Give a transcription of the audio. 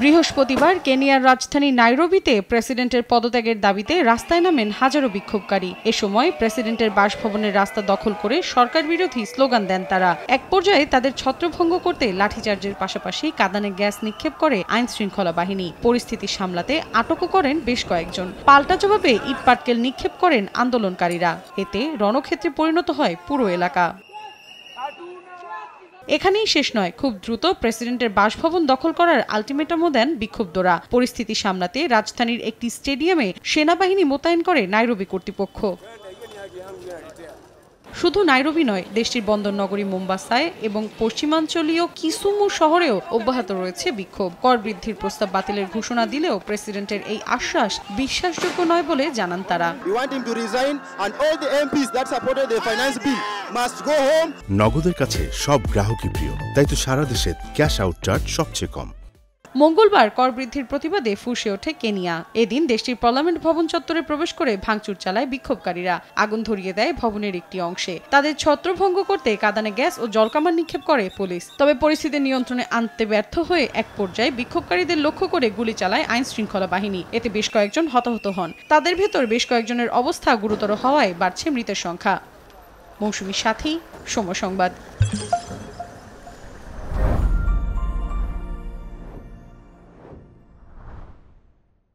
বৃহস্পতিবার কেনিয়ার রাজধানী নাইরোবিতে প্রেসিডেন্টের পদত্যাগের দাবিতে রাস্তায় নামেন হাজারো বিক্ষোভকারী। এ সময় প্রেসিডেন্টের বাসভবনের রাস্তা দখল করে সরকার বিরোধী স্লোগান দেন তারা। এক পর্যায়ে তাদের ছত্রভঙ্গ করতে লাঠিচার্জের পাশাপাশি কাঁদানে গ্যাস নিক্ষেপ করে আইন শৃঙ্খলা বাহিনী। পরিস্থিতি সামলাতে আটকও করেন বেশ কয়েকজন। পাল্টা জবাবে ইটপাটকেল নিক্ষেপ করেন আন্দোলনকারীরা। এতে রণক্ষেত্রে পরিণত হয় পুরো এলাকা। এখানেই শেষ নয়, খুব দ্রুত প্রেসিডেন্টের বাসভবন দখল করার আলটিমেটামও দেন বিক্ষুব্ধরা। পরিস্থিতি সামলাতে রাজধানীর একটি স্টেডিয়ামে সেনাবাহিনী মোতায়েন করে নাইরোবি কর্তৃপক্ষ। শুধু নাইরোবি নয়, দেশটির বন্দর নগরী মোম্বাসায় এবং পশ্চিমাঞ্চলীয় কিসুমু শহরেও অব্যাহত রয়েছে বিক্ষোভ। কর বৃদ্ধির প্রস্তাব বাতিলের ঘোষণা দিলেও প্রেসিডেন্টের এই আশ্বাস বিশ্বাসযোগ্য নয় বলে জানান তারা। নগদের কাছে সব গ্রাহকই প্রিয়, তাই তো সারা দেশে ক্যাশ আউট চার্জ সবচেয়ে কম। মঙ্গলবার কর বৃদ্ধির প্রতিবাদে ফুঁসে ওঠে কেনিয়া। এদিন দেশটির পার্লামেন্ট ভবন চত্বরে প্রবেশ করে ভাঙচুর চালায় বিক্ষোভকারীরা। আগুন ধরিয়ে দেয় ভবনের একটি অংশে। তাদের ছত্রভঙ্গ করতে কাঁদানে গ্যাস ও জলকামান নিক্ষেপ করে পুলিশ। তবে পরিস্থিতি নিয়ন্ত্রণে আনতে ব্যর্থ হয়ে এক পর্যায়ে বিক্ষোভকারীদের লক্ষ্য করে গুলি চালায় আইন শৃঙ্খলা বাহিনী। এতে বেশ কয়েকজন হতাহত হন। তাদের ভেতর বেশ কয়েকজনের অবস্থা গুরুতর হওয়ায় বাড়ছে মৃতের সংখ্যা। মৌসুমীর সাথী, সময় সংবাদ।